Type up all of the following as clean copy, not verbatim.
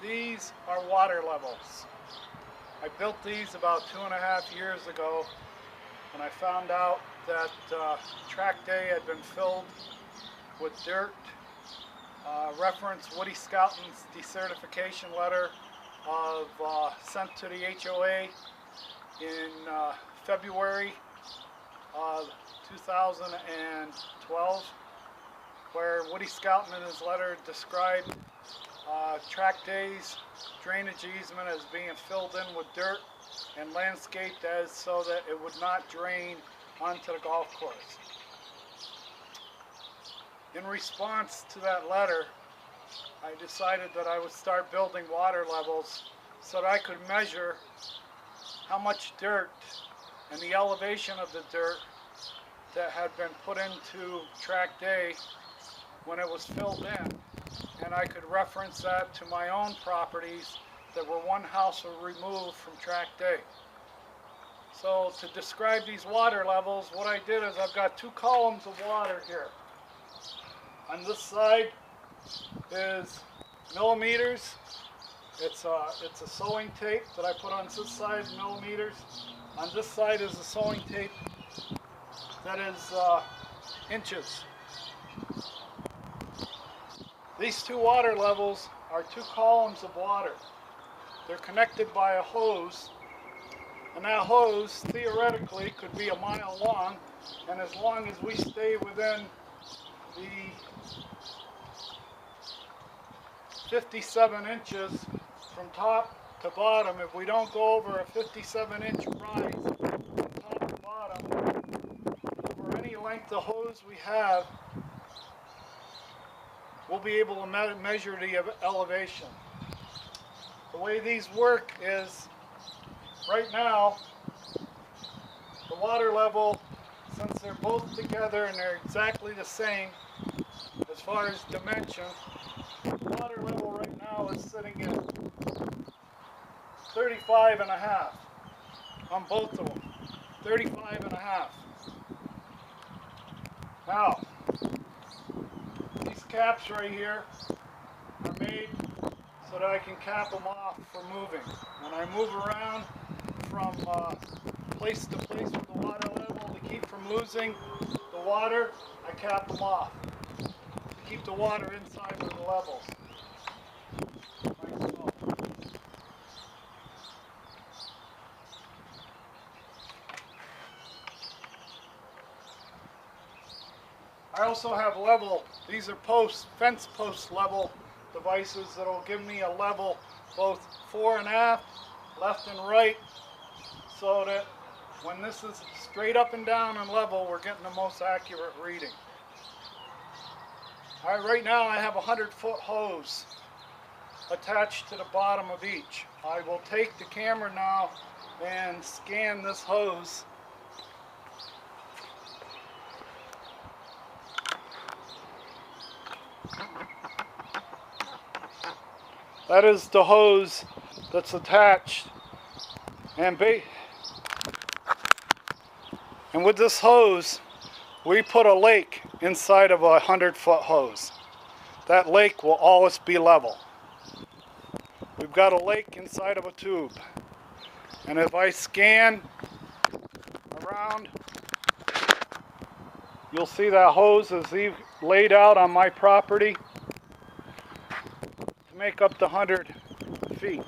These are water levels. I built these about 2.5 years ago when I found out that track day had been filled with dirt. Reference Woody Scout's decertification letter sent to the HOA in February 2012, where Woody Scout in his letter described track day's drainage easement as being filled in with dirt and landscaped as so that it would not drain onto the golf course. In response to that letter, I decided that I would start building water levels so that I could measure how much dirt and the elevation of the dirt that had been put into track day when it was filled in, and I could reference that to my own properties that were one house removed from track day. So to describe these water levels, what I did is I've got two columns of water here. On this side is millimeters. It's a sewing tape that I put on this side, millimeters. On this side is a sewing tape that is inches. These two water levels are two columns of water. They're connected by a hose, and that hose theoretically could be a mile long, and as long as we stay within the 57 inches from top to bottom, if we don't go over a 57-inch rise from top to bottom, for any length of hose we have, we'll be able to measure the elevation. The way these work is, right now, the water level, since they're both together and they're exactly the same as far as dimension, the water level right now is sitting at 35.5 on both of them. 35.5. Now, these caps right here are made so that I can cap them off for moving. When I move around from place to place with the water level to keep from losing the water, I cap them off to keep the water inside of the levels. Like so. I also have level, these are fence post level devices that will give me a level both fore and aft, left and right, so that when this is straight up and down and level, we're getting the most accurate reading. Alright, right now I have a 100-foot hose attached to the bottom of each. I will take the camera now and scan this hose. That is the hose that's attached, and with this hose we put a lake inside of a 100-foot hose. That lake will always be level. We've got a lake inside of a tube, and if I scan around, you'll see that hose is laid out on my property to make up the 100 feet.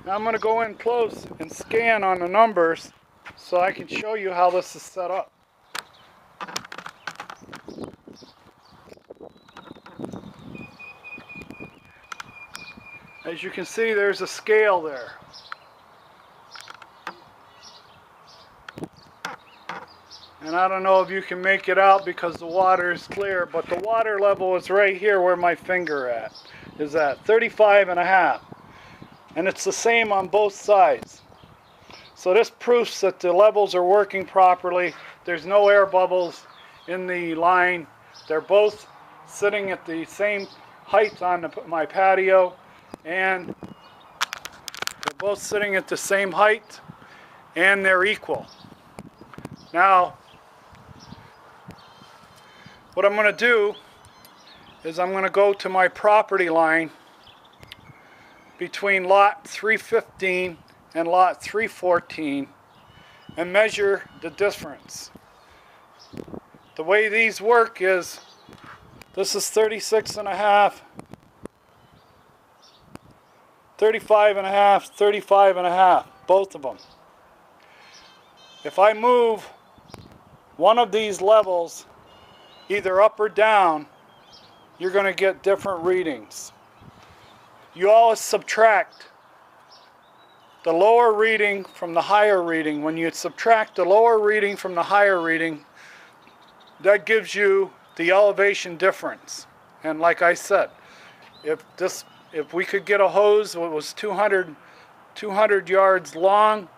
Now I'm going to go in close and scan on the numbers so I can show you how this is set up. As you can see, there's a scale there. And I don't know if you can make it out because the water is clear, but the water level is right here where my finger is at 35.5. And it's the same on both sides. So this proves that the levels are working properly. There's no air bubbles in the line. They're both sitting at the same height on my patio, and they're both sitting at the same height, and they're equal. Now, what I'm going to do is I'm going to go to my property line between lot 315 and lot 314 and measure the difference. The way these work is, this is 36 and a half, 35 and a half, 35 and a half, both of them. If I move one of these levels either up or down, you're going to get different readings. You always subtract the lower reading from the higher reading. When you subtract the lower reading from the higher reading, that gives you the elevation difference. And like I said, if we could get a hose that was 200 yards long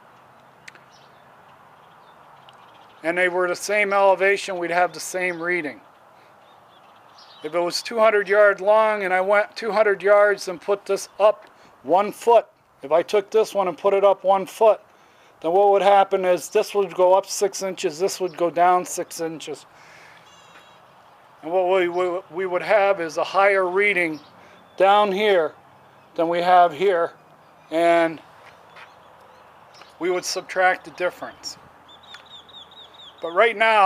and they were the same elevation, we'd have the same reading. If it was 200 yards long and I went 200 yards and put this up 1 foot, if I took this one and put it up 1 foot, then what would happen is this would go up 6 inches, this would go down 6 inches. And what we would have is a higher reading down here than we have here, and we would subtract the difference. But right now,